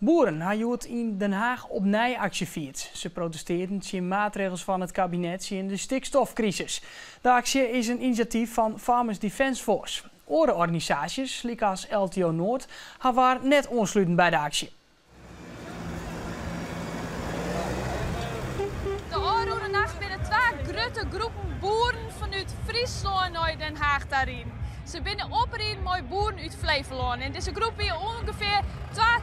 Boeren hebben in Den Haag opnieuw actie viert. Ze protesteerden tegen maatregelen van het kabinet in de stikstofcrisis. De actie is een initiatief van Farmers Defence Force. Andere organisaties, als LTO Noord, hebben net aansluiten bij de actie. De aanroende nacht binnen twee grote groepen boeren vanuit Friesland naar Den Haag daarin. Ze binnen oprijden met boeren uit Flevoland. In deze groep hier ongeveer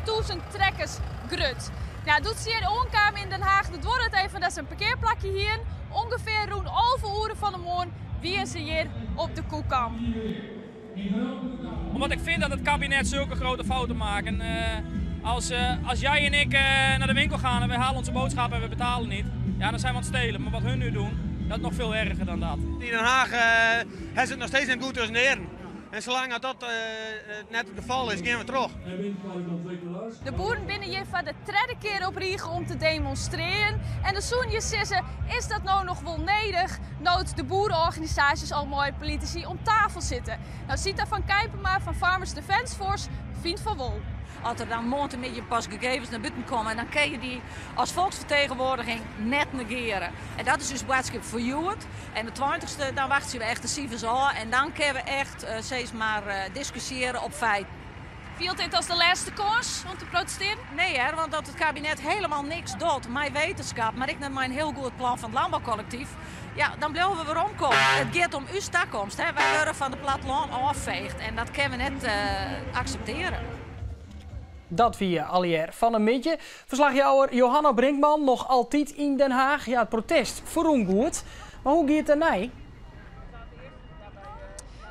2000 trekkers grut. Nou, doet ze hier onkamer in Den Haag. Dat wordt het even, dat is een parkeerplakje hier. Ongeveer rond 11 uur van de morgen wie ze hier op de Koekamp. Omdat ik vind dat het kabinet zulke grote fouten maakt. Als jij en ik naar de winkel gaan en we halen onze boodschappen en we betalen niet, ja, dan zijn we aan het stelen. Maar wat hun nu doen, dat is nog veel erger dan dat. In Den Haag is het nog steeds niet goed tussen de heren. En zolang dat net het geval is, gaan we terug. De boeren binnen hier voor de derde keer op Riegen om te demonstreren. En de zoenjes zeggen, is dat nou nog wel nodig? Nood de boerenorganisaties al mooi politici om tafel zitten. Nou, Sita van Kijpenma van Farmers Defence Force vindt van wel. Als er dan maanden met je pas gegevens naar buiten komen, dan kun je die als volksvertegenwoordiging net negeren. En dat is dus boodschap voor jou. En de 20e, dan wachten we echt de cijfers aan. En dan kunnen we echt steeds maar discussiëren op feiten. Viel dit als de laatste kans om te protesteren? Nee, hè, want dat het kabinet helemaal niks doet. Mijn wetenschap, maar ik net mijn heel goed plan van het landbouwcollectief. Ja, dan blijven we weer omkomen. Het gaat om uw toekomst. Hè. Wij worden van de platteland afveegd en dat kunnen we net accepteren. Dat via Allier van een Midje. Verslagjouwer Johanna Brinkman nog altijd in Den Haag. Ja, het protest voor ongoed. Maar hoe gaat het daarna?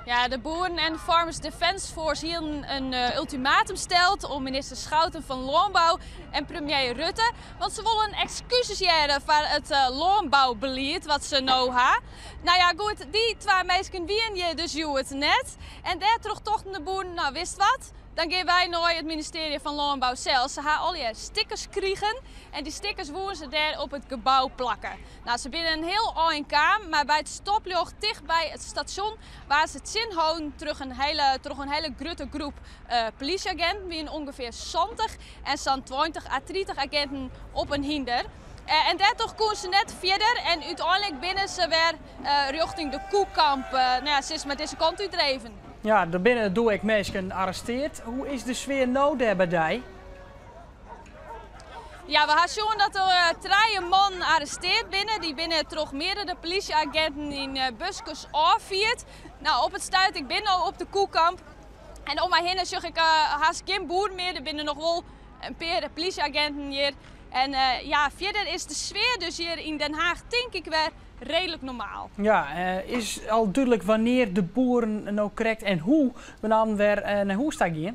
Ja, de boeren en Farmers Defence Force hier een ultimatum stelt om minister Schouten van Landbouw en premier Rutte. Want ze willen excuses jaren voor het landbouwbeleid wat ze nou hebben. Nou ja, goed, die twee mensen wien je dus het net. En daar tochten de boeren, nou wist wat? Dan gaan wij naar het ministerie van Landbouw zelf. Ze gaan al die stickers krijgen en die stickers willen ze daar op het gebouw plakken. Nou, ze binnen een heel eind kamer, maar bij het stoplicht dicht bij het station waar ze het zin houden terug een hele grote groep politieagenten, wie ongeveer 70 en zo'n 20 à 30 agenten op een hinder. En daardoor konden ze net verder en uiteindelijk binnen ze weer richting de Koekamp. Nou ja, ze is met deze kant uitdreven. Ja, daarbinnen doe ik mensen arresteerd. Hoe is de sfeer nou daar bij die? Ja, we hebben gezien dat er 3 man arresteerd binnen. Die binnen toch meerdere politieagenten in busjes afviert. Nou, op het stuit, ik ben nu op de Koekamp. En om mij heen zag ik haast geen boer meer. Er binnen nog wel een paar politieagenten hier. En ja, verder is de sfeer dus hier in Den Haag, denk ik, weer redelijk normaal. Ja, is al duidelijk wanneer de boeren nou correct en hoe we dan weer naar hoe staan hier?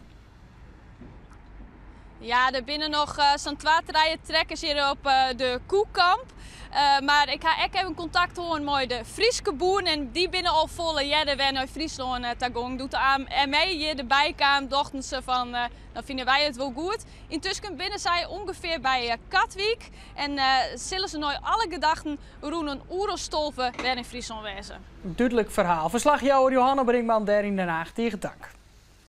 Ja, er binnen nog zo'n 2 rijen trekkers hier op de Koekamp. Maar ik ga ook even contact houden met de Friese boeren en die binnen al volle jaren weer naar Friesland te gaan. Doet de AME hier erbij kwam, dachten ze van, dan vinden wij het wel goed. Intussen binnen zij ongeveer bij Katwijk en zullen ze nu alle gedachten rond een oerostolven weer in Friesland wezen. Duidelijk verhaal. Verslagjouwer Johanna Brinkman daar in Den Haag. Tegen dank.